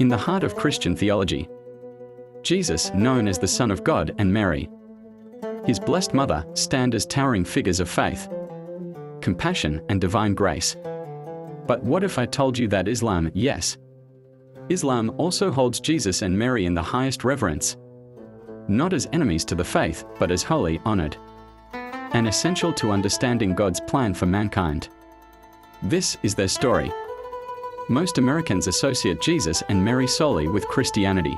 In the heart of Christian theology, Jesus, known as the Son of God, and Mary, his blessed mother, stand as towering figures of faith, compassion, and divine grace. But what if I told you that Islam also holds Jesus and Mary in the highest reverence, not as enemies to the faith, but as holy, honored, and essential to understanding God's plan for mankind? This is their story. Most Americans associate Jesus and Mary solely with Christianity.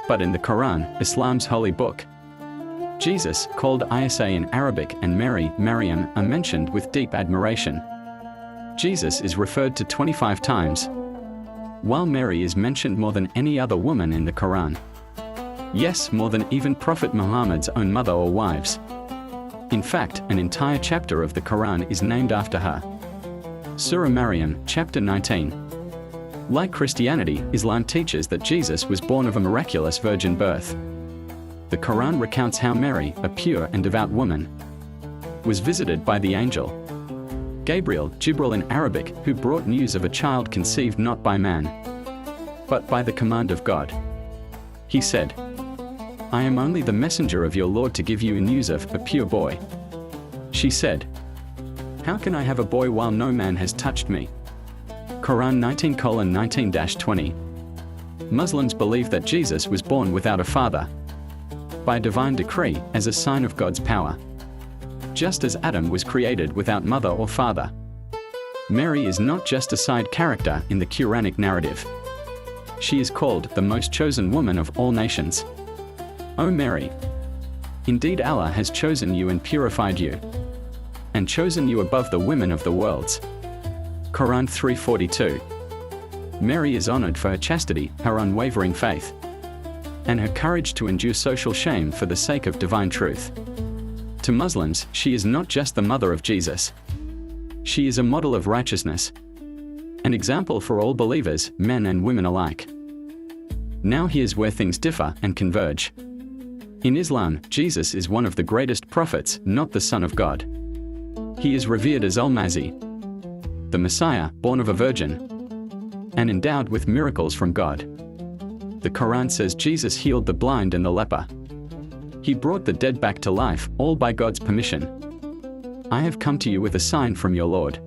But in the Quran, Islam's holy book, Jesus, called Isa in Arabic, and Mary, Maryam, are mentioned with deep admiration. Jesus is referred to 25 times, while Mary is mentioned more than any other woman in the Quran. Yes, more than even Prophet Muhammad's own mother or wives. In fact, an entire chapter of the Quran is named after her. Surah Maryam, chapter 19. Like Christianity, Islam teaches that Jesus was born of a miraculous virgin birth. The Quran recounts how Mary, a pure and devout woman, was visited by the angel Gabriel, Jibril in Arabic, who brought news of a child conceived not by man, but by the command of God. He said, "I am only the messenger of your Lord to give you news of a pure boy." She said, "How can I have a boy while no man has touched me?" Quran 19:19-20. Muslims believe that Jesus was born without a father, by divine decree, as a sign of God's power. Just as Adam was created without mother or father, Mary is not just a side character in the Quranic narrative. She is called the most chosen woman of all nations. O Mary, indeed Allah has chosen you and purified you, and chosen you above the women of the worlds. Quran 3:42. Mary is honored for her chastity, her unwavering faith, and her courage to endure social shame for the sake of divine truth. To Muslims, she is not just the mother of Jesus. She is a model of righteousness, an example for all believers, men and women alike. Now here's where things differ and converge. In Islam, Jesus is one of the greatest prophets, not the Son of God. He is revered as Al-Masih, the Messiah, born of a virgin, and endowed with miracles from God. The Quran says Jesus healed the blind and the leper. He brought the dead back to life, all by God's permission. I have come to you with a sign from your Lord.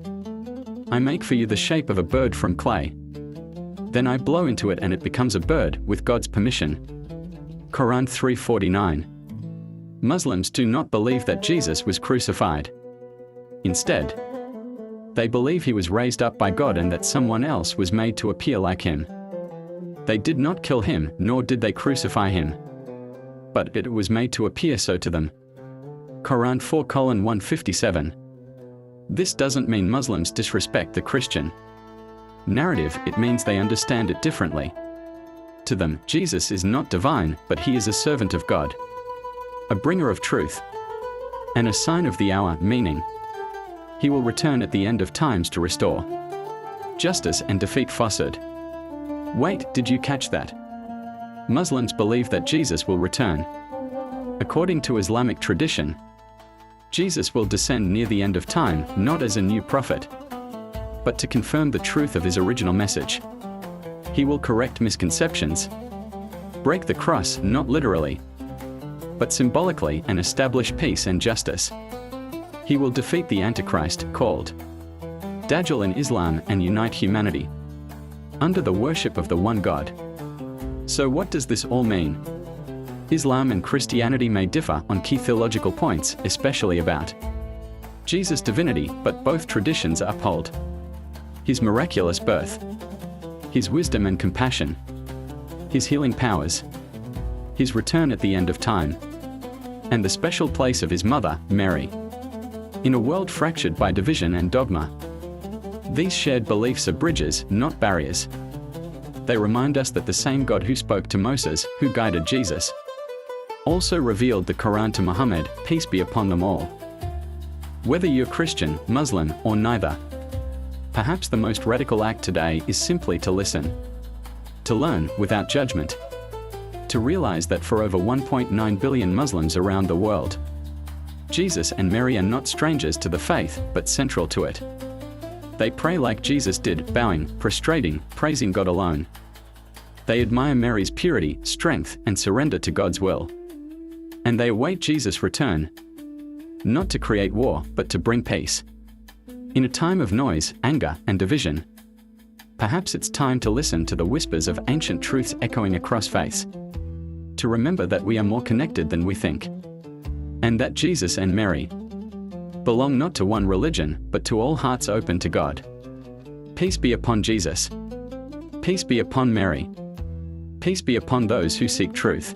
I make for you the shape of a bird from clay. Then I blow into it and it becomes a bird, with God's permission. Quran 3:49. Muslims do not believe that Jesus was crucified. Instead, they believe he was raised up by God and that someone else was made to appear like him. They did not kill him, nor did they crucify him, but it was made to appear so to them. Quran 4:157. This doesn't mean Muslims disrespect the Christian narrative, it means they understand it differently. To them, Jesus is not divine, but he is a servant of God, a bringer of truth, and a sign of the hour, meaning he will return at the end of times to restore justice and defeat falsehood. Wait, did you catch that? Muslims believe that Jesus will return. According to Islamic tradition, Jesus will descend near the end of time, not as a new prophet, but to confirm the truth of his original message. He will correct misconceptions, break the cross, not literally, but symbolically, and establish peace and justice. He will defeat the Antichrist, called Dajjal in Islam, and unite humanity under the worship of the one God. So what does this all mean? Islam and Christianity may differ on key theological points, especially about Jesus' divinity, but both traditions uphold his miraculous birth, his wisdom and compassion, his healing powers, his return at the end of time, and the special place of his mother, Mary, in a world fractured by division and dogma. These shared beliefs are bridges, not barriers. They remind us that the same God who spoke to Moses, who guided Jesus, also revealed the Quran to Muhammad, peace be upon them all. Whether you're Christian, Muslim, or neither, perhaps the most radical act today is simply to listen, to learn without judgment, to realize that for over 1.9 billion Muslims around the world, Jesus and Mary are not strangers to the faith, but central to it. They pray like Jesus did, bowing, prostrating, praising God alone. They admire Mary's purity, strength, and surrender to God's will. And they await Jesus' return, not to create war, but to bring peace. In a time of noise, anger, and division, perhaps it's time to listen to the whispers of ancient truths echoing across faiths, to remember that we are more connected than we think, and that Jesus and Mary belong not to one religion, but to all hearts open to God. Peace be upon Jesus. Peace be upon Mary. Peace be upon those who seek truth.